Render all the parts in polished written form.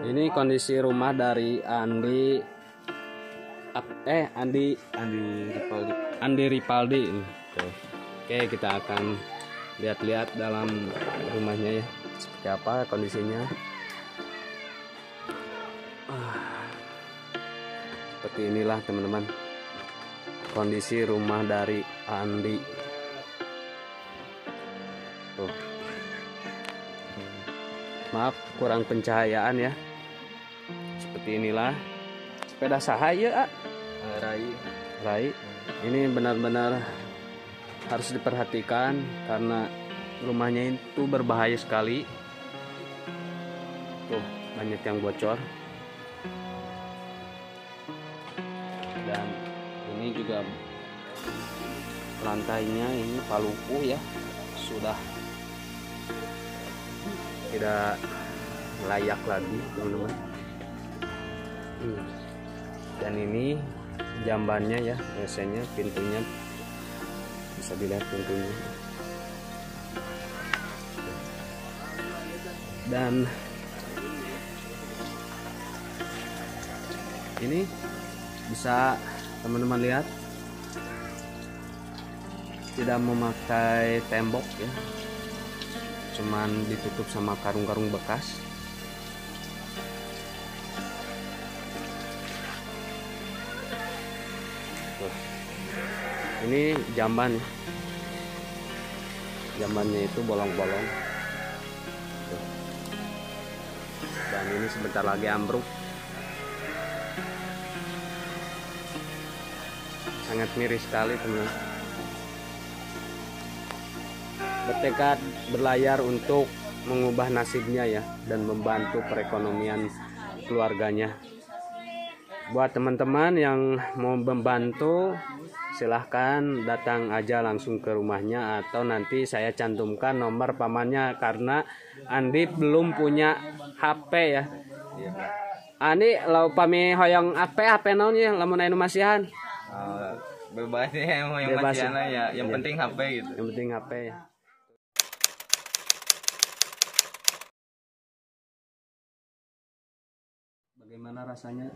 Ini kondisi rumah dari Andi Ripaldi. Tuh. Oke, kita akan lihat-lihat dalam rumahnya ya, seperti apa kondisinya. Seperti inilah teman-teman kondisi rumah dari Andi. Tuh. Maaf kurang pencahayaan ya. Seperti inilah. Sepeda sahaya Rai. Ini benar-benar harus diperhatikan karena rumahnya itu berbahaya sekali. Tuh, banyak yang bocor. Dan ini juga lantainya ini palupuh ya. Sudah tidak layak lagi teman-teman. Dan ini jambannya ya, biasanya pintunya bisa dilihat pintunya. Dan ini bisa teman-teman lihat tidak memakai tembok ya, cuman ditutup sama karung-karung bekas. Tuh. Ini jambannya itu bolong-bolong. Tuh. Dan ini sebentar lagi ambruk. Sangat miris sekali teman. Bertekad berlayar untuk mengubah nasibnya ya, dan membantu perekonomian keluarganya. Buat teman-teman yang mau membantu, silahkan datang aja langsung ke rumahnya, atau nanti saya cantumkan nomor pamannya karena Andi belum punya HP ya. Andi lau pami hoyong HP naonnya lamun anu masihan. Bebas ya, mau yang masihan ya, yang penting HP gitu. Yang penting HP ya. Bagaimana rasanya?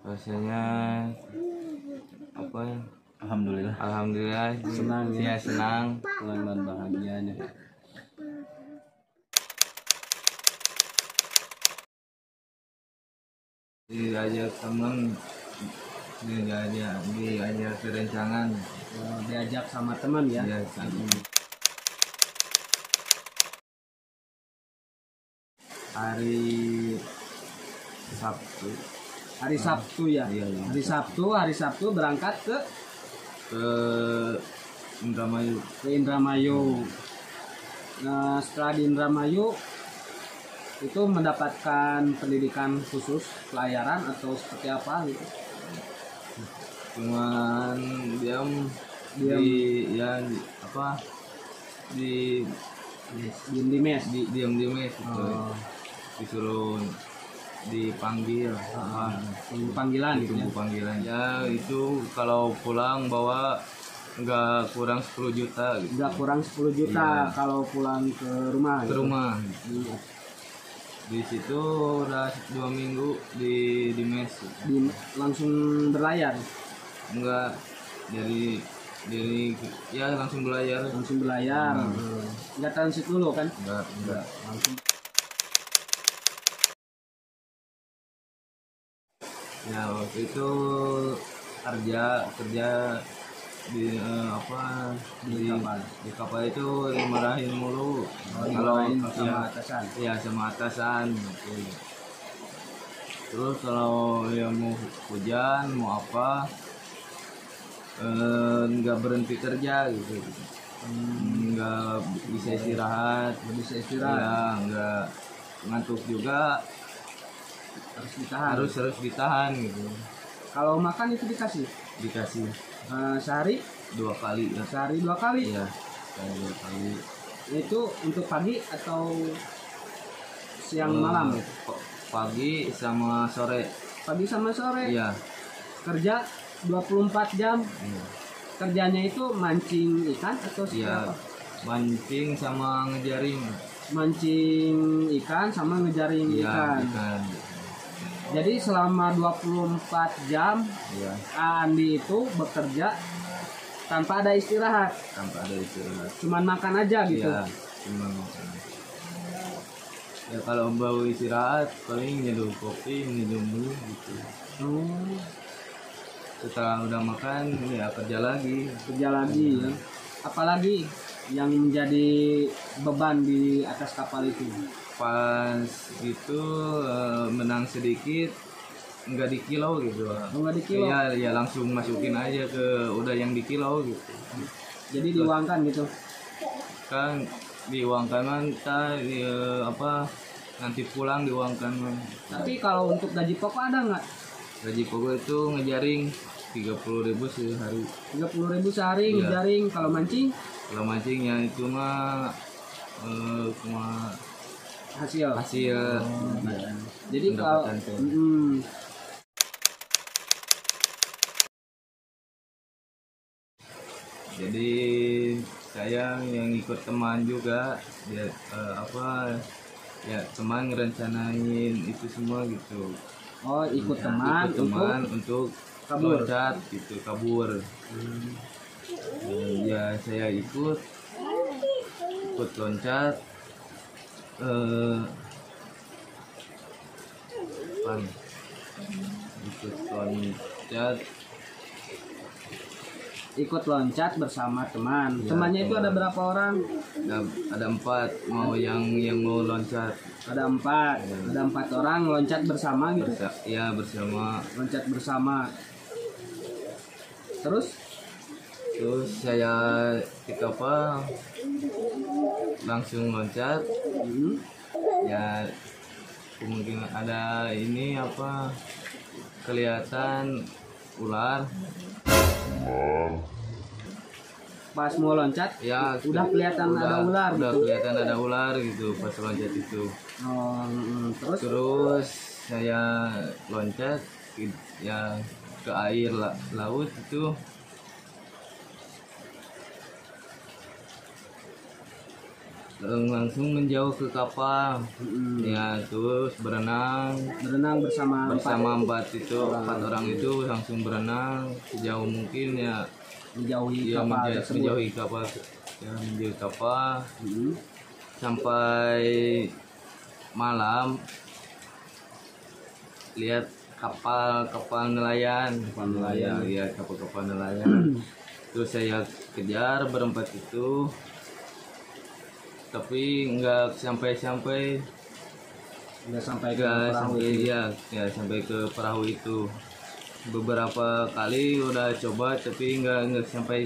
Rasanya apa ya? Alhamdulillah. Alhamdulillah Senang ya. Ya, senang. Senang dan bahagianya. Diajak teman, diajak kerencangan, Diajak sama teman ya. ya sama. Hari Sabtu ya. Iya. Hari Sabtu berangkat ke Indramayu. Indramayu. Nah, setelah di Indramayu itu mendapatkan pendidikan khusus pelayaran atau seperti apa gitu. Cuman diam di mes. diam di mes gitu. Oh. Disuruh dipanggil Tunggu panggilan gitu ya. tunggu panggilan ya. Itu kalau pulang bawa nggak kurang 10 juta gitu. Nggak kurang 10 juta Iya. kalau pulang ke rumah. Ke gitu. rumah. Iya. Di situ udah 2 minggu di mes. Langsung berlayar. Enggak, jadi ya langsung belajar. Langsung berlayar. Nggak transit dulu kan? Enggak. Langsung. Ya waktu itu kerja di di kapal itu dimarahin mulu. Kalau Sama atasan. ya sama atasan gitu. Terus kalau yang mau hujan mau apa nggak berhenti kerja gitu. Nggak bisa istirahat. Ya, nggak ngantuk juga. Harus ditahan gitu. Kalau makan itu dikasih sehari 2 kali ya. sehari 2 kali. Iya, sehari 2 kali. Itu untuk pagi atau siang malam ya? Pagi sama sore. Pagi sama sore. Iya. Kerja 24 jam. Iya. Kerjanya itu mancing ikan atau seperti Iya. apa? Mancing sama ngejaring. mancing ikan sama ngejaring Iya, ikan. ikan. Jadi selama 24 jam Iya, Andi itu bekerja tanpa ada istirahat, tanpa ada istirahat. cuman makan aja gitu. Iya, cuma makan. Ya kalau mau istirahat paling nyeduh kopi, minum dulu gitu. Oh, Setelah udah makan ya kerja lagi. kerja lagi ya. Apalagi yang menjadi beban di atas kapal itu? Pas gitu menang sedikit nggak di kilo gitu. Enggak di kilo. Iya, ya langsung masukin aja ke udah yang di kilo gitu. Jadi diuangkan gitu. Kan diuangkan man, apa nanti pulang diuangkan man. Tapi kalau untuk gaji pokok ada nggak? Gaji pokok itu ngejaring 30.000 sehari. 30.000 sehari Iya. ngejaring. Kalau mancing Kalau mancingnya itu mah cuma hasil. hasil Jadi kalau pendapatan tuh. Jadi saya yang ikut teman juga dia apa ya teman ngerencanain itu semua gitu. Oh, ikut Ya, teman, ikut teman untuk untuk kabur. loncat gitu kabur. Ya saya ikut loncat pan ikut loncat ikut loncat bersama teman. Ya, Temannya itu teman. ada berapa orang? ada 4 mau yang mau loncat Ada 4. Ya. Ada 4 orang loncat bersama gitu. ya bersama. Loncat bersama. Terus Terus kita apa langsung loncat ya kemungkinan ada ini apa kelihatan ular pas mau loncat ya udah kelihatan ada ular udah gitu. kelihatan ada ular gitu pas loncat itu. Oh, terus Terus saya loncat ya ke air laut itu langsung menjauh ke kapal. Ya terus berenang berenang bersama 4 itu 4 orang itu langsung berenang sejauh mungkin ya menjauhi ya kapal tersebut. menjauhi kapal ya menjauhi kapal sampai malam lihat kapal nelayan ya kapal nelayan. Terus saya kejar berempat itu tapi nggak sampai Udah sampai ke nggak perahu sampai itu. ya sampai ke perahu itu. Beberapa kali udah coba tapi nggak sampai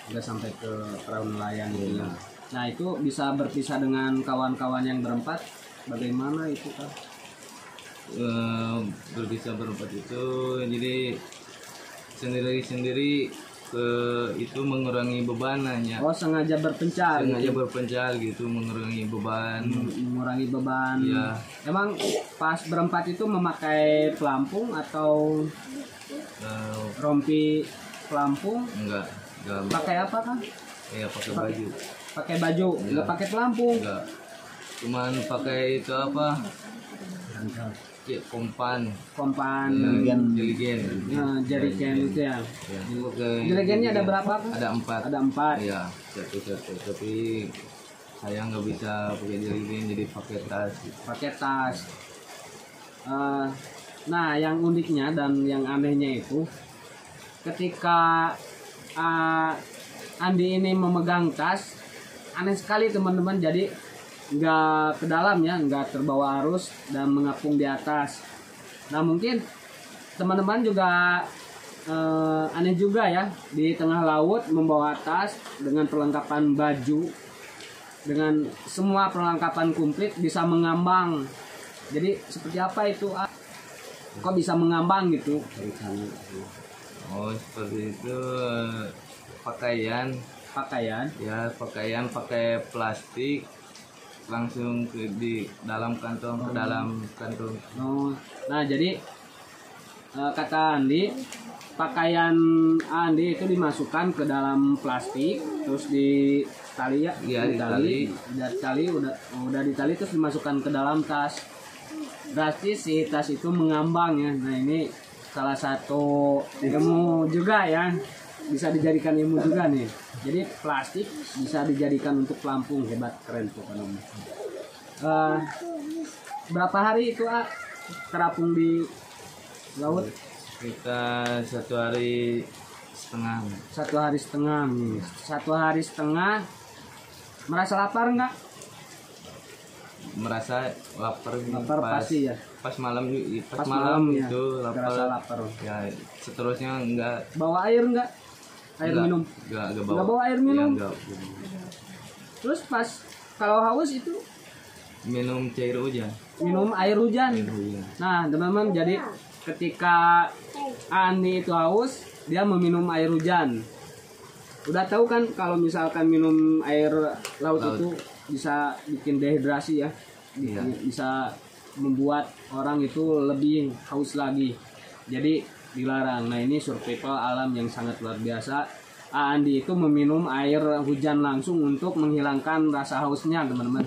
Udah sampai ke perahu nelayan gitu ya. Nah, itu bisa berpisah dengan kawan-kawan yang berempat. Bagaimana itu, Kak? berpisah berempat itu jadi sendiri ke itu mengurangi beban hanya Oh, sengaja berpencar sengaja gitu. berpencar gitu mengurangi beban. Mengurangi beban. Iya. Emang pas berempat itu memakai pelampung atau eh, rompi pelampung? enggak Pakai apa, Kang? ya pakai baju Pakai baju, Iya. nggak pakai pelampung. enggak cuman pakai itu apa ya, kompan jeligen Nah, jerigen itu ya. ya, pakai Jerigennya ada berapa, Kang? ada 4 Ada 4. ya satu tapi saya nggak bisa pakai jeligen jadi pakai tas gitu. Pakai tas. Nah, yang uniknya dan yang anehnya itu ketika Andi ini memegang tas, aneh sekali teman-teman. Jadi nggak ke dalam ya, nggak terbawa arus dan mengapung di atas. Nah, mungkin teman-teman juga aneh juga ya, di tengah laut membawa tas dengan perlengkapan baju, dengan semua perlengkapan komplit, bisa mengambang. Jadi seperti apa itu? Kok bisa mengambang gitu? Oh seperti itu pakaian ya pakaian pakai plastik langsung di dalam kantong ke dalam kantong. Oh, nah jadi kata Andi, pakaian Andi itu dimasukkan ke dalam plastik, terus di tali ya, Iya, ditali. udah ditali terus dimasukkan ke dalam tas. Berarti si tas itu mengambang ya. Nah ini salah satu ilmu juga ya, bisa dijadikan ilmu juga nih. Jadi plastik bisa dijadikan untuk pelampung, hebat, keren tuh kan. Berapa hari itu terapung di laut? Kita 1 hari setengah. 1 hari setengah nih. 1 hari setengah. Merasa lapar nggak? Merasa lapar Pasti ya. Pas malam Pas malam ya, itu lapar. terasa lapar. Ya, seterusnya enggak. Bawa air nggak? Air minum. Enggak Nggak bawa air minum. Ya, enggak. Terus pas kalau haus itu Minum cair hujan. minum air hujan. Air hujan. Nah, teman-teman, jadi ketika Andi itu haus, dia meminum air hujan. Udah tahu kan kalau misalkan minum air laut itu bisa bikin dehidrasi ya. Iya. Bisa membuat orang itu lebih haus lagi. Jadi dilarang. Nah, ini survival alam yang sangat luar biasa. Andi itu meminum air hujan langsung untuk menghilangkan rasa hausnya, teman-teman.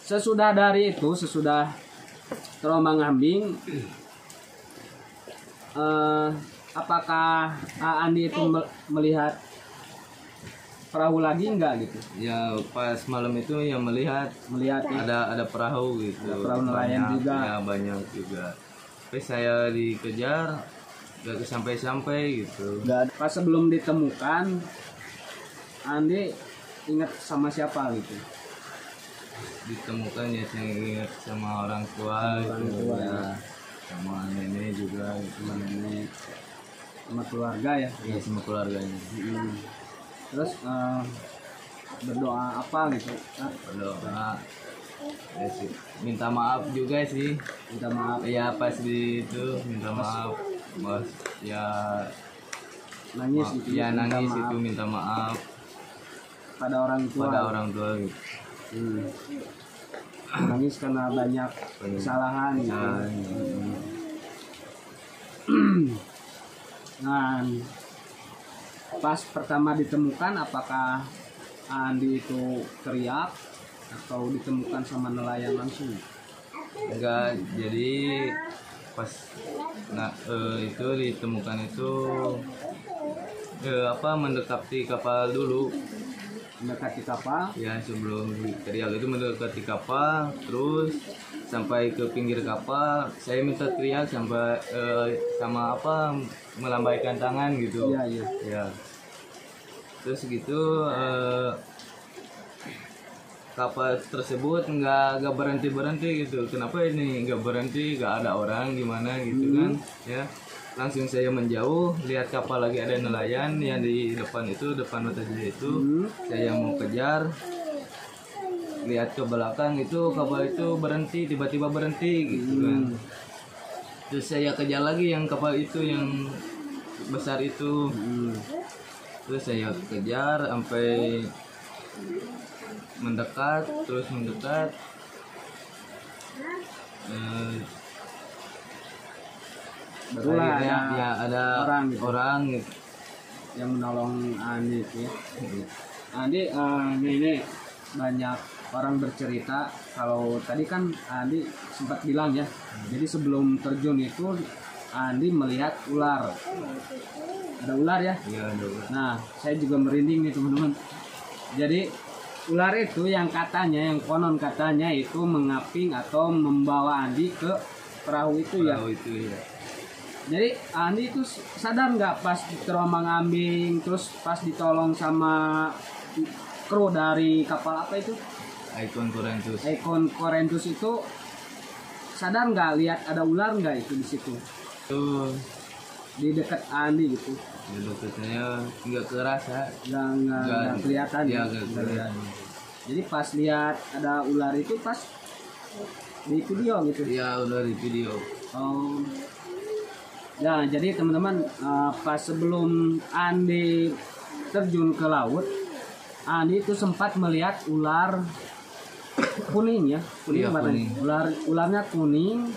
Sesudah terombang-ambing, apakah Andi itu melihat perahu lagi enggak gitu? Ya, pas malam itu yang melihat Ya. ada perahu gitu. Ada perahu nelayan Banyak, juga. Ya, banyak juga. Tapi saya dikejar gak sampai gitu. Pas sebelum ditemukan, Andi ingat sama siapa gitu? Ditemukan ya saya ingat sama orang tua, gitu. tua, Ya, sama nenek juga gitu. Sama nenek, sama keluarga ya. Ya, sama keluarganya. Terus berdoa apa gitu? Berdoa ya sih, minta maaf juga sih. Minta maaf. Ya, pas di itu minta maaf. Bos, ya Nangis gitu. ya minta nangis maaf itu minta maaf pada orang tua. pada orang tua gitu. Nangis karena banyak kesalahan gitu. Nah, pas pertama ditemukan, apakah Andi itu teriak atau ditemukan sama nelayan langsung? Enggak, jadi pas itu ditemukan itu mendekati kapal dulu. Mendekati kapal. Ya, sebelum teriak itu mendekati kapal, terus sampai ke pinggir kapal saya minta teriak sampai melambaikan tangan gitu. Iya. Ya, terus gitu kapal tersebut nggak berhenti gitu. Kenapa ini nggak berhenti, nggak ada orang gimana gitu kan ya. Langsung saya menjauh, lihat kapal lagi ada nelayan yang di depan mata saya itu. Saya mau kejar, lihat ke belakang itu kapal itu berhenti, tiba-tiba berhenti gitu kan. Terus saya kejar lagi yang kapal itu yang besar itu. Terus saya kejar sampai mendekat. Barulah ya ada orang gitu. yang menolong Andi itu ya. Andi ini banyak orang bercerita kalau tadi kan Andi sempat bilang ya. Jadi sebelum terjun itu Andi melihat ular. Ada ular ya? Iya, ada ular. Nah, saya juga merinding nih teman-teman. Jadi ular itu yang konon katanya itu mengaping atau membawa Andi ke perahu itu ya. Perahu itu ya. Jadi Andi itu sadar nggak pas terombang-ambing, terus pas ditolong sama kru dari kapal apa itu? Icon Corentus. Icon Corentus itu sadar nggak lihat ada ular nggak itu di situ? Itu Di dekat Andi gitu. di dekatnya nggak kerasa. Nggak kelihatan Ya, ya. nggak kelihatan. Jadi pas lihat ada ular itu pas di video gitu. Ya, udah di video. Oh. Ya, jadi teman-teman pas sebelum Andi terjun ke laut, Andi itu sempat melihat ular kuning ya, Iya, apa tadi? kuning. Ularnya kuning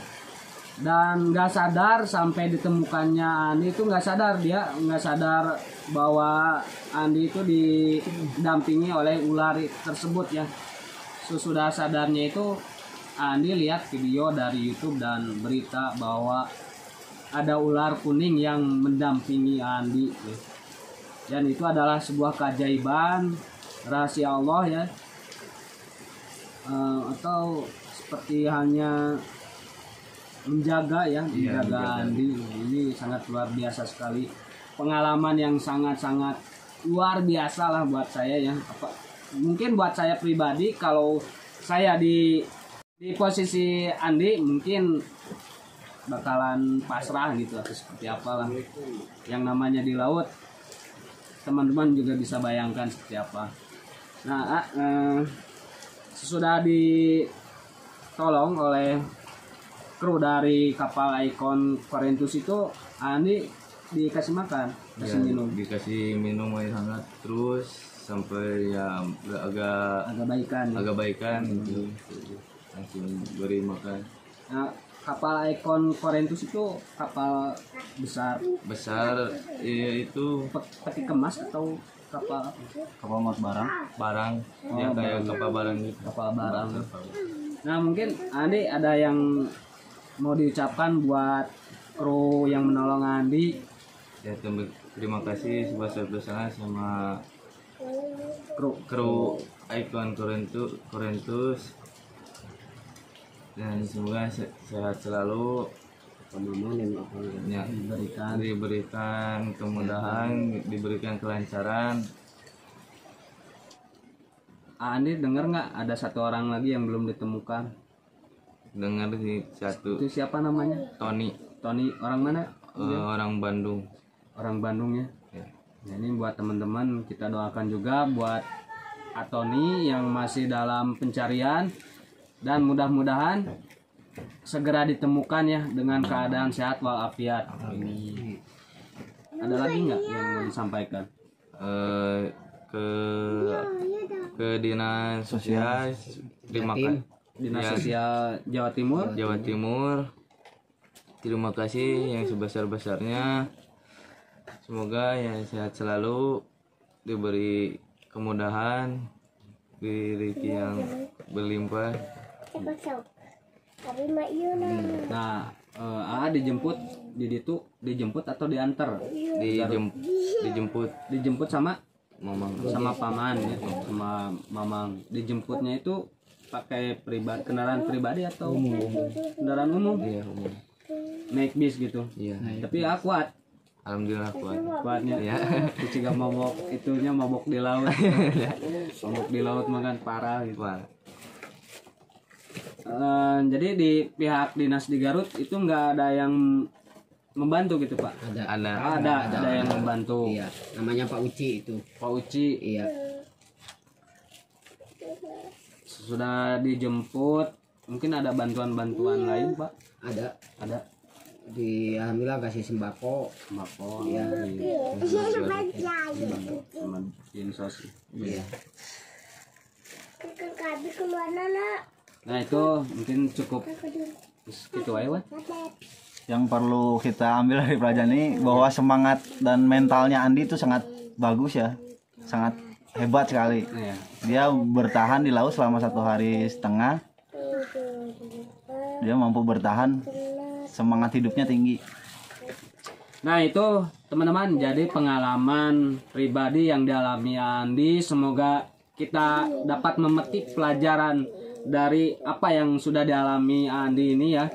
dan nggak sadar sampai ditemukannya Andi itu nggak sadar, dia nggak sadar bahwa Andi itu didampingi oleh ular tersebut ya. Sesudah sadarnya itu Andi lihat video dari YouTube dan berita bahwa ada ular kuning yang mendampingi Andi ya. Dan itu adalah sebuah keajaiban rahasia Allah ya. Atau seperti hanya menjaga ya, menjaga Andi. Ini sangat luar biasa sekali, pengalaman yang sangat-sangat luar biasa lah buat saya ya. Mungkin buat saya pribadi, kalau saya di posisi Andi mungkin bakalan pasrah gitu atau seperti apalah. Yang namanya di laut, teman-teman juga bisa bayangkan seperti apa. Nah, sesudah ditolong oleh kru dari kapal Icon Corinthus itu, Andi dikasih makan, kasih minum, dikasih minum air hangat terus sampai ya agak baikan gitu, langsung beri makan. Nah, kapal Icon Corinthus itu kapal besar itu peti kemas atau kapal muat barang ya, kayak kapal barang gitu. Kapal barang. Nah, mungkin Andi ada yang mau diucapkan buat kru yang menolong Andi? Ya, terima kasih sebesar-besarnya sama kru Icon Corinthus, dan semoga sehat selalu, ya, diberikan kemudahan, diberikan kelancaran. Andi dengar nggak ada satu orang lagi yang belum ditemukan? Dengar sih satu. Itu siapa namanya? Tony, orang mana? orang Bandung. Orang Bandung ya. Ya. Nah, ini buat teman-teman, kita doakan juga buat Tony yang masih dalam pencarian, dan mudah-mudahan segera ditemukan ya dengan keadaan sehat walafiat. Ada lagi nggak yang mau disampaikan? Ke dinas sosial, terima kasih. Dinas Sosial Jawa Timur, terima kasih yang sebesar-besarnya. Semoga ya sehat selalu, diberi kemudahan, rezeki yang berlimpah. Nah, dijemput atau diantar? Dijemput sama Mamang. Sama paman ya, sama mamang. Dijemputnya itu pakai kendaraan pribadi atau kendaraan umum? Iya, umum. Naik bis gitu. Iya. Tapi kuat. Alhamdulillah Kuatnya. Ya. Jika mabok di laut. Mabok di laut makan parah gitu. Jadi di pihak dinas di Garut itu nggak ada yang membantu gitu, Pak? Ada yang membantu. Iya, namanya Pak Uci itu. Pak Uci. Iya. Sudah dijemput, mungkin ada bantuan-bantuan lain, Pak? Ada. Alhamdulillah kasih sembako. Iya. Dinsos. Iya. Nah, itu mungkin cukup gitu aja, Wan. Yang perlu kita ambil dari pelajaran ini bahwa semangat dan mentalnya Andi itu sangat bagus ya, sangat hebat sekali. Iya. Dia bertahan di laut selama 1,5 hari. Dia mampu bertahan, semangat hidupnya tinggi. Nah, itu teman-teman, jadi pengalaman pribadi yang dialami Andi. Semoga kita dapat memetik pelajaran dari apa yang sudah dialami Andi ini ya.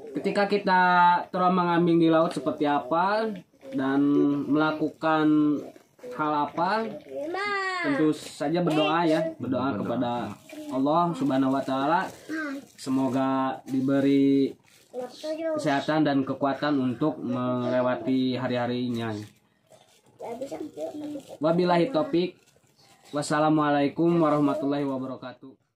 Ketika kita terombang-ambing di laut seperti apa dan melakukan hal apa, tentu saja berdoa ya, berdoa kepada Allah Subhanahu wa taala, semoga diberi kesehatan dan kekuatan untuk melewati hari-harinya. Wabillahi taufik. Wassalamualaikum warahmatullahi wabarakatuh.